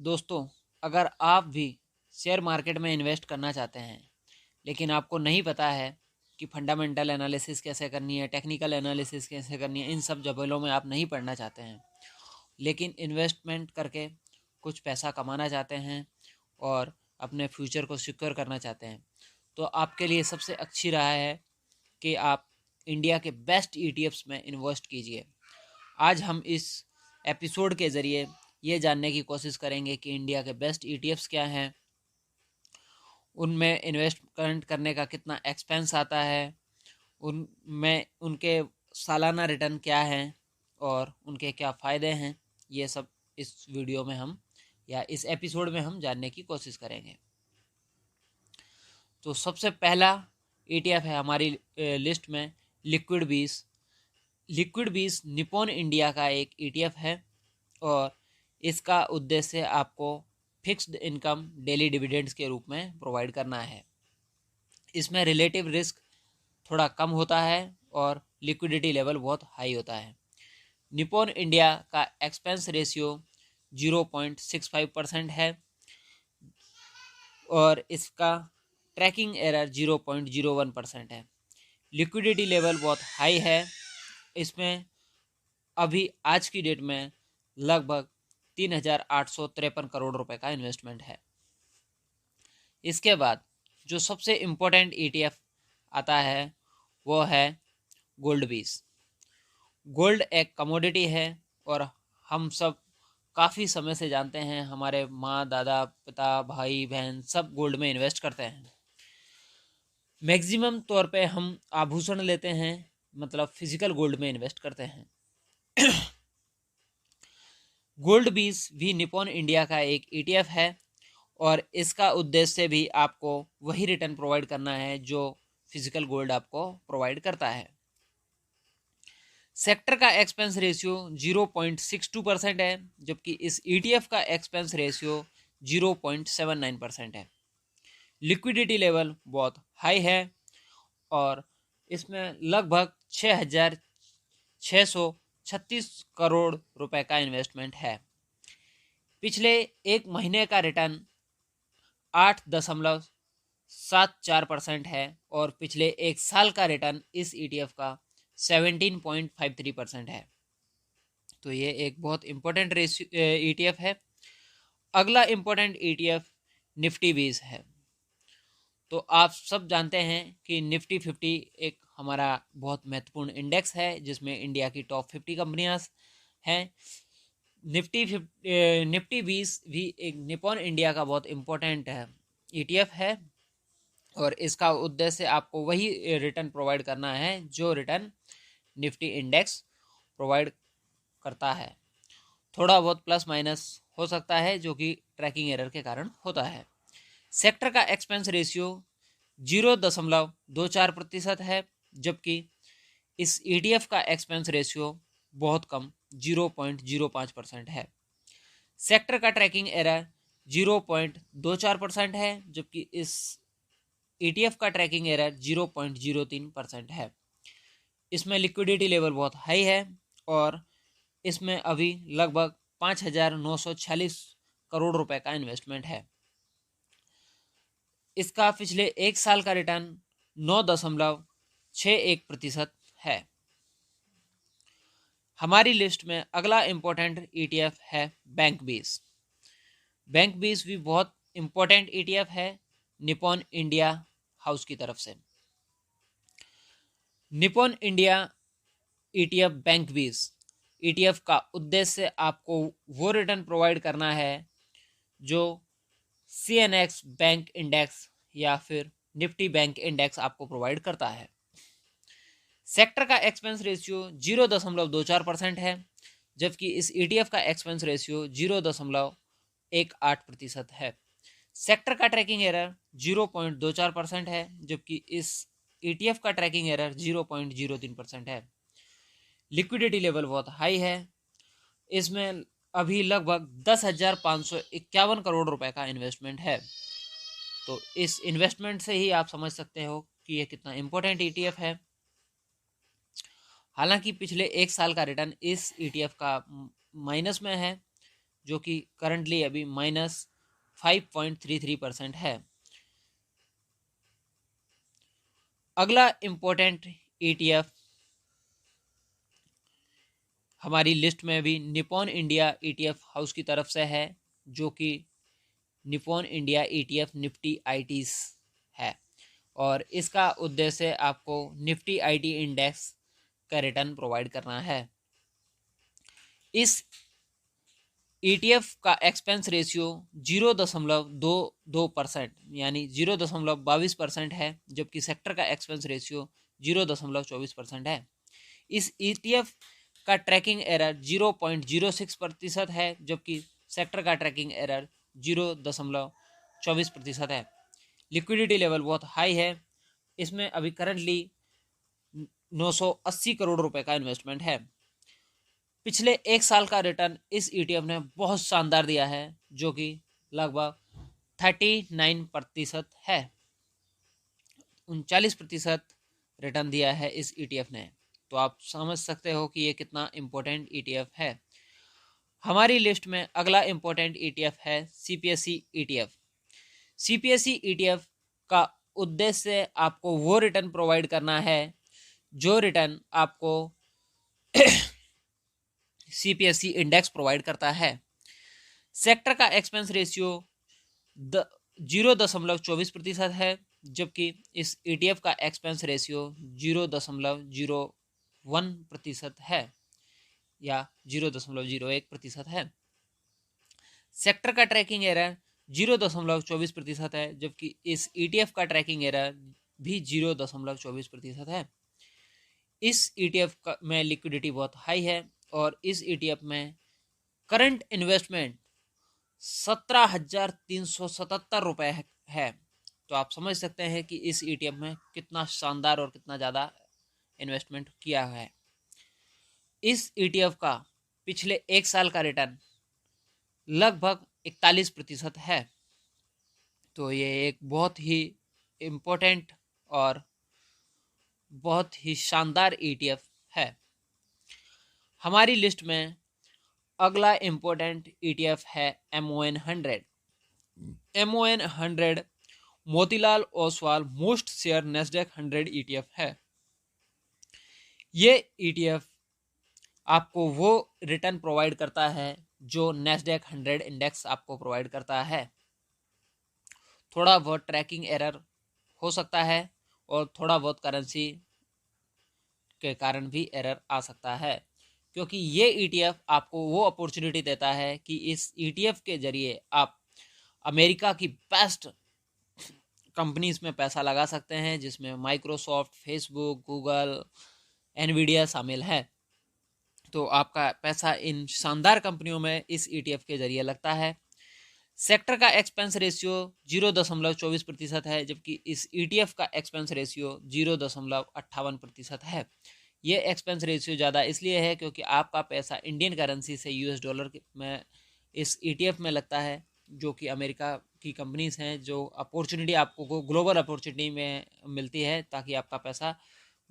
दोस्तों, अगर आप भी शेयर मार्केट में इन्वेस्ट करना चाहते हैं लेकिन आपको नहीं पता है कि फंडामेंटल एनालिसिस कैसे करनी है, टेक्निकल एनालिसिस कैसे करनी है, इन सब जबलों में आप नहीं पढ़ना चाहते हैं लेकिन इन्वेस्टमेंट करके कुछ पैसा कमाना चाहते हैं और अपने फ्यूचर को सिक्योर करना चाहते हैं, तो आपके लिए सबसे अच्छी राह है कि आप इंडिया के बेस्ट ईटीएफ्स में इन्वेस्ट कीजिए। आज हम इस एपिसोड के ज़रिए ये जानने की कोशिश करेंगे कि इंडिया के बेस्ट ईटीएफ्स क्या हैं, उनमें इन्वेस्टमेंट करने का कितना एक्सपेंस आता है, उनमें उनके सालाना रिटर्न क्या हैं और उनके क्या फ़ायदे हैं। ये सब इस वीडियो में हम या इस एपिसोड में हम जानने की कोशिश करेंगे। तो सबसे पहला ईटीएफ है हमारी लिस्ट में लिक्विड बीस। लिक्विड बीस निप्पॉन इंडिया का एक ईटीएफ है और इसका उद्देश्य आपको फिक्स्ड इनकम डेली डिविडेंड्स के रूप में प्रोवाइड करना है। इसमें रिलेटिव रिस्क थोड़ा कम होता है और लिक्विडिटी लेवल बहुत हाई होता है। निप्पॉन इंडिया का एक्सपेंस रेशियो 0.65% है और इसका ट्रैकिंग एरर 0.01% है। लिक्विडिटी लेवल बहुत हाई है। इसमें अभी आज की डेट में लगभग 3,853 करोड़ रुपए का इन्वेस्टमेंट है। इसके बाद जो सबसे इम्पोर्टेंट ईटीएफ आता है वो है गोल्ड बीस। गोल्ड एक कमोडिटी है और हम सब काफ़ी समय से जानते हैं, हमारे माँ दादा पिता भाई बहन सब गोल्ड में इन्वेस्ट करते हैं। मैक्सिमम तौर पे हम आभूषण लेते हैं, मतलब फिजिकल गोल्ड में इन्वेस्ट करते हैं। गोल्ड बीस भी निप्पॉन इंडिया का एक ईटीएफ है और इसका उद्देश्य भी आपको वही रिटर्न प्रोवाइड करना है जो फिजिकल गोल्ड आपको प्रोवाइड करता है। सेक्टर का एक्सपेंस रेशियो 0.62% है, जबकि इस ईटीएफ का एक्सपेंस रेशियो 0.79% है। लिक्विडिटी लेवल बहुत हाई है और इसमें लगभग 6,636 करोड़ रुपए का इन्वेस्टमेंट है। पिछले एक महीने का रिटर्न 8.74% है और पिछले एक साल का रिटर्न इस ईटीएफ का 17.53% है। तो ये एक बहुत इम्पोर्टेंट ईटीएफ है। अगला इम्पोर्टेंट ईटीएफ निफ्टी बीस है। तो आप सब जानते हैं कि निफ्टी 50 एक हमारा बहुत महत्वपूर्ण इंडेक्स है जिसमें इंडिया की टॉप 50 कंपनियां हैं। निफ्टी 20 भी एक निप्पॉन इंडिया का बहुत इम्पोर्टेंट ईटीएफ है और इसका उद्देश्य आपको वही रिटर्न प्रोवाइड करना है जो रिटर्न निफ्टी इंडेक्स प्रोवाइड करता है। थोड़ा बहुत प्लस माइनस हो सकता है जो कि ट्रैकिंग एरर के कारण होता है। सेक्टर का एक्सपेंस रेशियो 0.24% है, जबकि इस ईटीएफ का एक्सपेंस रेशियो बहुत कम 0.05% है। सेक्टर का ट्रैकिंग एरर 0.24% है, जबकि इस ईटीएफ का ट्रैकिंग एरर 0.03% है। इसमें लिक्विडिटी लेवल बहुत हाई है और इसमें अभी लगभग 5,946 करोड़ रुपए का इन्वेस्टमेंट है। इसका पिछले एक साल का रिटर्न 9.61% है। हमारी लिस्ट में अगला इंपॉर्टेंट ईटीएफ है बैंक बीस। बैंक बीस भी बहुत इंपॉर्टेंट ईटीएफ है निप्पॉन इंडिया हाउस की तरफ से। निप्पॉन इंडिया ईटीएफ बैंक बीस ईटीएफ का उद्देश्य आपको वो रिटर्न प्रोवाइड करना है जो सीएनएक्स बैंक इंडेक्स या फिर निफ्टी बैंक इंडेक्स आपको प्रोवाइड करता है। सेक्टर का एक्सपेंस रेशियो 0.24% है, जबकि इस ईटीएफ का एक्सपेंस रेशियो 0.18% है। सेक्टर का ट्रैकिंग एरर 0.24% है, जबकि इस ईटीएफ का ट्रैकिंग एरर 0.03% है। लिक्विडिटी लेवल बहुत हाई है। इसमें अभी लगभग 10,551 करोड़ रुपए का इन्वेस्टमेंट है। तो इस इन्वेस्टमेंट से ही आप समझ सकते हो कि ये कितना इम्पोर्टेंट ईटीएफ है। हालांकि पिछले एक साल का रिटर्न इस ईटीएफ का माइनस में है जो कि करंटली अभी -5.33% है। अगला इम्पोर्टेंट ETF हमारी लिस्ट में भी निप्पॉन इंडिया ETF हाउस की तरफ से है, जो कि Nippon India ETF Nifty ITs है, और इसका उद्देश्य आपको निफ्टी आईटी इंडेक्स का रिटर्न प्रोवाइड करना है। इस ETF का एक्सपेंस रेशियो 0.22% यानी 0.22% है, जबकि सेक्टर का एक्सपेंस रेशियो 0.24% है। इस ETF का ट्रैकिंग एरर 0.06% है, जबकि सेक्टर का ट्रैकिंग एरर 0.24% है। लिक्विडिटी लेवल बहुत हाई है, इसमें अभी करंटली 980 करोड़ रुपए का इन्वेस्टमेंट है। पिछले एक साल का रिटर्न इस ETF ने बहुत शानदार दिया है, जो कि लगभग 39% है। 39% रिटर्न दिया है इस ETF ने, तो आप समझ सकते हो कि ये कितना इम्पोर्टेंट ETF है। हमारी लिस्ट में अगला इम्पोर्टेंट ETF है CPSE ETF। CPSE ETF का उद्देश्य आपको वो रिटर्न प्रोवाइड करना है जो रिटर्न आपको CPSE इंडेक्स प्रोवाइड करता है। सेक्टर का एक्सपेंस रेशियो 0.24% है, जबकि इस ETF का एक्सपेंस रेशियो 0.01% है या 0.01% है। सेक्टर का ट्रैकिंग एरर 0.24% है, जबकि इस ETF का ट्रैकिंग एरर भी 0.24% है। इस ETF में लिक्विडिटी बहुत हाई है, और इस ETF में करंट इन्वेस्टमेंट 17,377 रुपए है। तो आप समझ सकते हैं कि इस ETF में कितना शानदार और कितना ज़्यादा इन्वेस्टमेंट किया है। इस ETF का पिछले एक साल का रिटर्न लगभग 41% है। तो ये एक बहुत ही इम्पोर्टेंट और बहुत ही शानदार ETF है। हमारी लिस्ट में अगला इम्पोर्टेंट ETF है MON100। MON100 Motilal Oswal most share Nasdaq 100 ETF है। ये ETF आपको वो रिटर्न प्रोवाइड करता है जो नेस्डेक 100 इंडेक्स आपको प्रोवाइड करता है। थोड़ा बहुत ट्रैकिंग एरर हो सकता है, और थोड़ा बहुत करेंसी के कारण भी एरर आ सकता है, क्योंकि ये ETF आपको वो अपॉर्चुनिटी देता है कि इस ETF के जरिए आप अमेरिका की बेस्ट कंपनीज में पैसा लगा सकते हैं, जिसमें माइक्रोसॉफ्ट, फेसबुक, गूगल, एनवीडिया शामिल है। तो आपका पैसा इन शानदार कंपनियों में इस ETF के जरिए लगता है। सेक्टर का एक्सपेंस रेशियो 0.24% है, जबकि इस ETF का एक्सपेंस रेशियो 0.58% है। ये एक्सपेंस रेशियो ज़्यादा इसलिए है क्योंकि आपका पैसा इंडियन करेंसी से US डॉलर में इस ETF में लगता है, जो कि अमेरिका की कंपनीज हैं, जो अपॉर्चुनिटी आपको ग्लोबल अपॉर्चुनिटी में मिलती है, ताकि आपका पैसा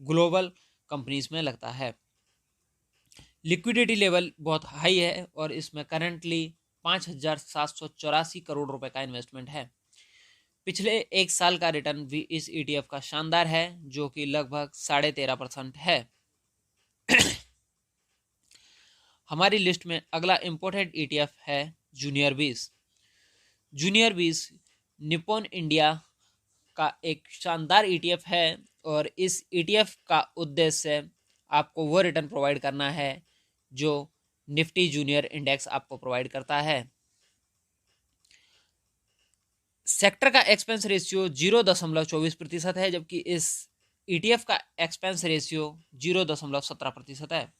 ग्लोबल कंपनीज में लगता है। लिक्विडिटी लेवल बहुत हाई है, और इसमें करंटली 5,784 करोड़ रुपए का इन्वेस्टमेंट है। पिछले एक साल का रिटर्न भी इस ETF का शानदार है, जो कि लगभग 13.5% है। हमारी लिस्ट में अगला इंपोर्टेंट ETF है जूनियर बीस। जूनियर बीस निप्पॉन इंडिया का एक शानदार ETF है, और इस ETF का उद्देश्य आपको वो रिटर्न प्रोवाइड करना है जो निफ्टी जूनियर इंडेक्स आपको प्रोवाइड करता है। सेक्टर का एक्सपेंस रेशियो 0.24% है, जबकि इस ETF का एक्सपेंस रेशियो 0.17% है।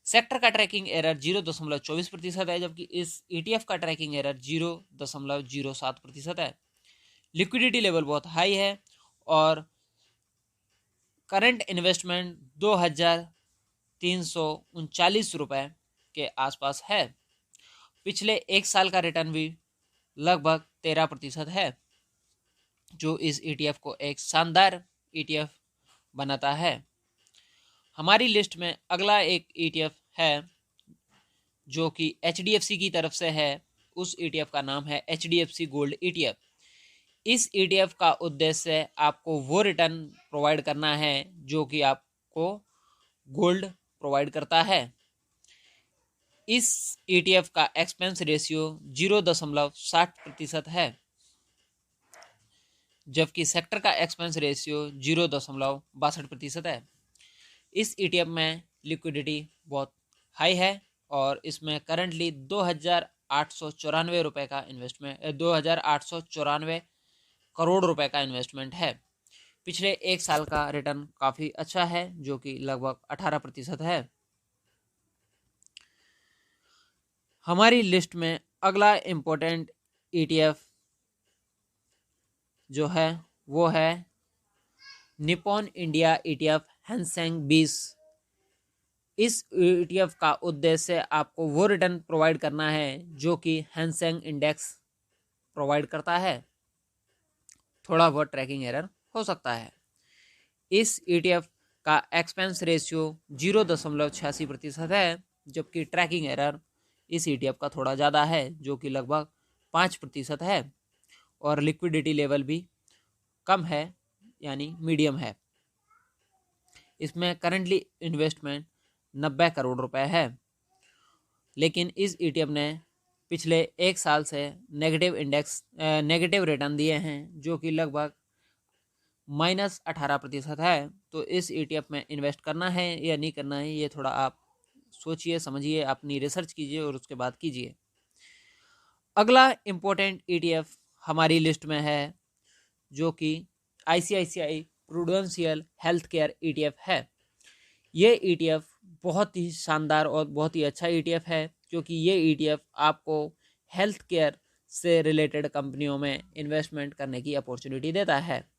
सेक्टर का ट्रैकिंग एरर 0.24% है, जबकि इस ETF का ट्रैकिंग एरर 0.07% है। लिक्विडिटी लेवल बहुत हाई है, और करंट इन्वेस्टमेंट 2,339 रुपए के आसपास है। पिछले एक साल का रिटर्न भी लगभग 13% है, जो इस ETF को एक शानदार ETF बनाता है। हमारी लिस्ट में अगला एक ETF है जो कि HDFC की तरफ से है, उस ETF का नाम है HDFC गोल्ड ETF। इस ETF का उद्देश्य आपको वो रिटर्न प्रोवाइड करना है जो कि आपको गोल्ड प्रोवाइड करता है। इस ETF का एक्सपेंस रेशियो 0.60% है, जबकि सेक्टर का एक्सपेंस रेशियो 0.62% है। इस ETF में लिक्विडिटी बहुत हाई है और इसमें करंटली 2,894 रुपये का इन्वेस्टमेंट 2,894 करोड़ रुपए का इन्वेस्टमेंट है। पिछले एक साल का रिटर्न काफ़ी अच्छा है जो कि लगभग 18% है। हमारी लिस्ट में अगला इम्पोर्टेंट ETF जो है वो है निप्पॉन इंडिया ETF हैंसेंग 20। इस ETF का उद्देश्य आपको वो रिटर्न प्रोवाइड करना है जो कि हैंसेंग इंडेक्स प्रोवाइड करता है। थोड़ा बहुत ट्रैकिंग एरर हो सकता है। इस ETF का एक्सपेंस रेशियो 0.86% है, जबकि ट्रैकिंग एरर इस ETF का थोड़ा ज़्यादा है जो कि लगभग 5% है और लिक्विडिटी लेवल भी कम है यानी मीडियम है। इसमें करंटली इन्वेस्टमेंट 90 करोड़ रुपए है, लेकिन इस ETF ने पिछले एक साल से नेगेटिव रिटर्न दिए हैं जो कि लगभग -18% है। तो इस ETF में इन्वेस्ट करना है या नहीं करना है ये थोड़ा आप सोचिए, समझिए, अपनी रिसर्च कीजिए और उसके बाद कीजिए। अगला इम्पोर्टेंट ETF हमारी लिस्ट में है जो कि ICICI prudential health care ETF है। ये ETF बहुत ही शानदार और बहुत ही अच्छा ETF है क्योंकि ये ETF आपको हेल्थ केयर से रिलेटेड कंपनियों में इन्वेस्टमेंट करने की अपॉर्चुनिटी देता है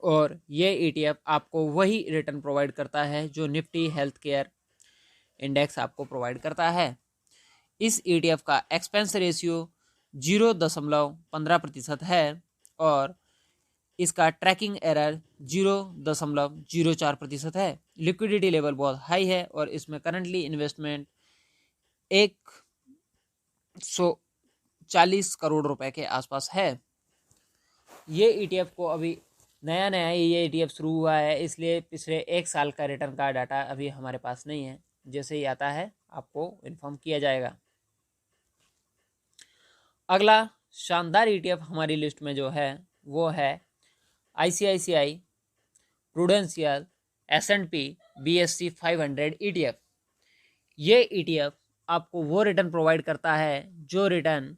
और ये ETF आपको वही रिटर्न प्रोवाइड करता है जो निफ्टी हेल्थ केयर इंडेक्स आपको प्रोवाइड करता है। इस ETF का एक्सपेंस रेशियो 0.15% है और इसका ट्रैकिंग एरर 0.04% है। लिक्विडिटी लेवल बहुत हाई है और इसमें करंटली इन्वेस्टमेंट 140 करोड़ रुपए के आसपास है। ये ETF को अभी नया नया ये ETF शुरू हुआ है, इसलिए पिछले एक साल का रिटर्न का डाटा अभी हमारे पास नहीं है। जैसे ही आता है आपको इन्फॉर्म किया जाएगा। अगला शानदार ETF हमारी लिस्ट में जो है वो है ICICI prudential S&P BSE 500 ETF। ये ETF आपको वो रिटर्न प्रोवाइड करता है जो रिटर्न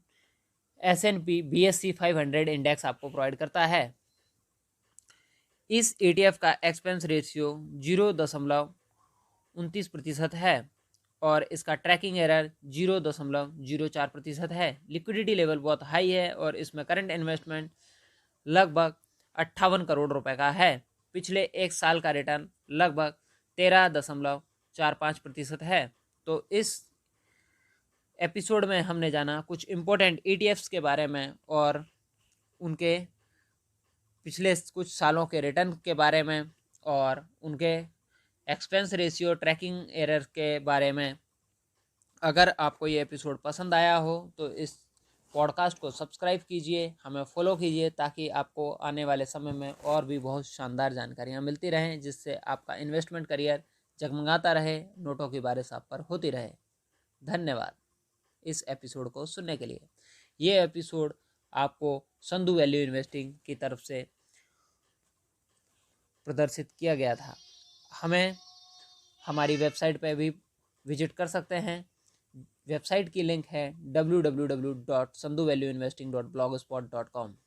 S&P BSE 500 इंडेक्स आपको प्रोवाइड करता है। इस ETF का एक्सपेंस रेशियो 0.29% है और इसका ट्रैकिंग एरर 0.04% है। लिक्विडिटी लेवल बहुत हाई है और इसमें करंट इन्वेस्टमेंट लगभग 58 करोड़ रुपए का है। पिछले एक साल का रिटर्न लगभग 13.45% है। तो इस एपिसोड में हमने जाना कुछ इम्पोर्टेंट ETFs के बारे में और उनके पिछले कुछ सालों के रिटर्न के बारे में और उनके एक्सपेंस रेशियो ट्रैकिंग एरर के बारे में। अगर आपको ये एपिसोड पसंद आया हो तो इस पॉडकास्ट को सब्सक्राइब कीजिए, हमें फॉलो कीजिए ताकि आपको आने वाले समय में और भी बहुत शानदार जानकारियाँ मिलती रहें जिससे आपका इन्वेस्टमेंट करियर जगमगाता रहे, नोटों की बारिश आप पर होती रहे। धन्यवाद इस एपिसोड को सुनने के लिए। ये एपिसोड आपको संधू वैल्यू इन्वेस्टिंग की तरफ से प्रदर्शित किया गया था। हमें हमारी वेबसाइट पर भी विजिट कर सकते हैं। वेबसाइट की लिंक है www.sandhuvalueinvesting.blogspot.com।